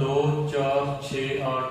2 4 6 8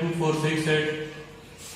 2 4 6 8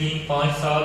3 5 7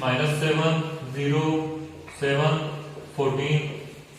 -7 0 7 14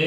A،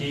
D،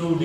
2D،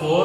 4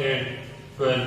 8 12،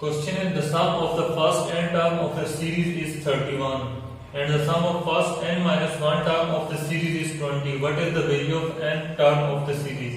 Question is the sum of the first n term of a series is 31 and the sum of first n minus 1 term of the series is 20. What is the value of n term of the series؟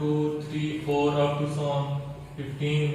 2 3 4 up to so on 15،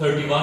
31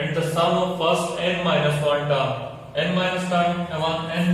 and the sum of first n minus 1 term، n minus term 1 n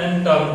n term،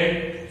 8،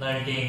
19۔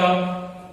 term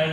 n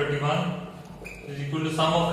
31 is equal to sum of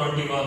21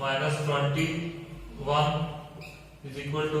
minus 21 is equal to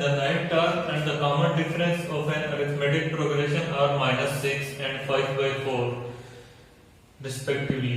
the ninth term and the common difference of an arithmetic progression are -6 and 5/4 respectively۔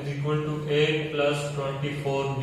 is equal to a plus 24b۔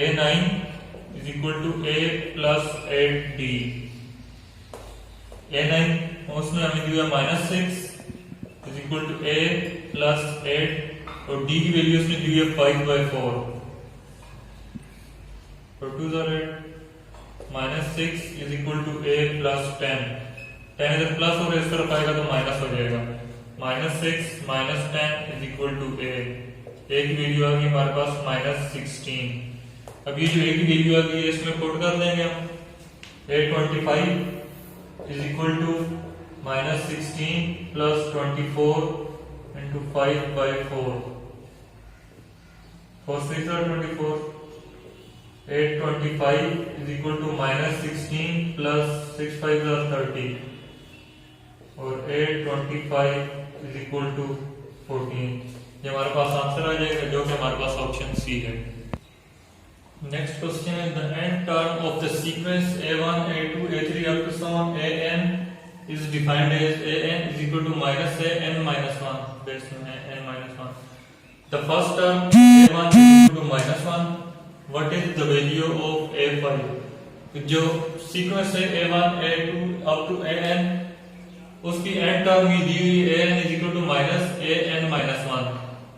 a9 is equal to a plus 8d. a9 उसमें हमें दिया -6 is equal to a plus 8 और d की value उसने दी है 5/4 और 2 are 8 -6 is equal to a plus 10 इधर plus और इस तरफ आएगा तो माइनस हो जाएगा -6 -10 is equal to a की वैल्यू आ गई हमारे पास -16। अब ये जो a की वैल्यू आ गई है इसमें पुट कर देंगे हम a25 is equal to -16 plus 24 into 5/4 4 6 are 24 825 is equal to -16 plus 6 5 are 30 और 825 is equal to 14। ये हमारे पास आंसर आ जाएगा जो कि हमारे पास ऑप्शन सी है। नेक्स्ट क्वेश्चन है the end term of the sequence a1 a2 a3 up to so on an is defined as an is equal to -a n minus 1 that's n minus 1 the first term a1 is equal to -1 what is the value of a5 जो sequence है a1 a2 up to an उसकी and term की दी हुई an is equal to -a n minus 1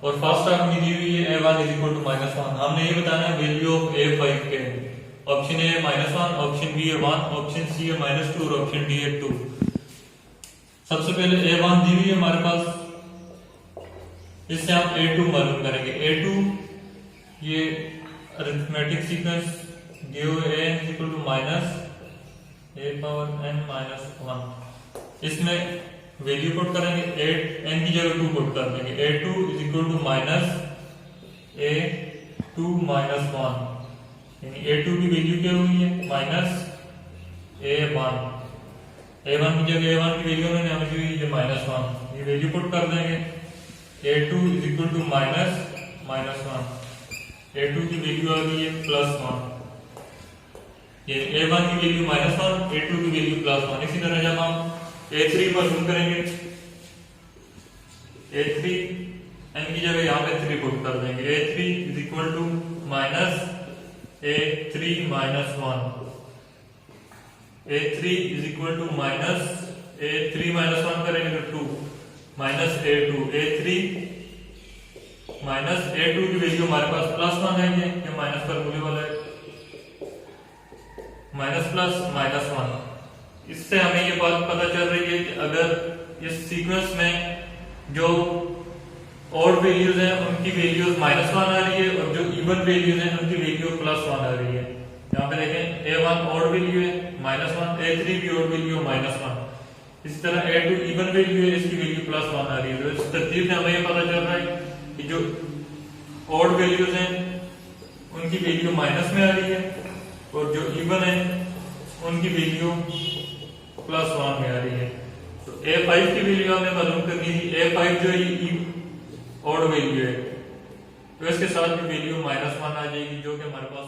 और first term की दी हुई है a1 is equal to -1 हमने ये बताना है वैल्यू ऑफ a5 के ऑप्शन ए -1 ऑप्शन बी है 1 ऑप्शन सी है -2 और ऑप्शन डी है 2। सबसे पहले a1 दी हुई है हमारे पास इससे हम a2 मालूम करेंगे a2 ये अरिथमेटिक सीक्वेंस दिए हुए a is equal to -a power n minus 1 इसमें वैल्यू पुट करेंगे 8 n की जगह 2 पुट कर देंगे a2 is equal to -a2 minus 1 यानी a2 की वैल्यू क्या हुई है -a1 की जगह a1 की वैल्यू उन्होंने हमें दी है -1 ये वैल्यू पुट कर देंगे a2 is equal to -1 a2 की वैल्यू आ गई है +1 ये a1 की वैल्यू -1 a2 की वैल्यू +1। इसी तरह जब हम a3 पर जूम करेंगे a3 n की जगह यहाँ पे 3 पुट कर देंगे a3 is equal to -a3 minus 1 a3 is equal to -a3 minus 1 करेंगे तो 2 -a2 a3 -a2 की वैल्यू हमारे पास +1 है ये माइनस पर होने वाला है -+-1। इससे हमें ये बात पता चल रही है कि अगर इस सीक्वेंस में जो ऑड वैल्यूज हैं उनकी वैल्यूज -1 आ रही है और जो इवन वैल्यूज हैं उनकी वैल्यू +1 आ रही है। यहाँ पे देखें a1 ऑड वैल्यू है -1 a3 भी ऑड वैल्यू है -1 इसी तरह a2 इवन वैल्यू है इसकी वैल्यू +1 आ रही है। तो इस तरतीब से हमें ये पता चल रहा है कि जो ऑड वैल्यूज हैं उनकी वैल्यू माइनस में आ रही है और जो इवन है उनकी वैल्यू +1 में आ रही है। तो a5 की वैल्यू हमने मालूम करनी थी a5 जो ऑड वैल्यू है तो इसके साथ भी वैल्यू -1 आ जाएगी जो कि हमारे पास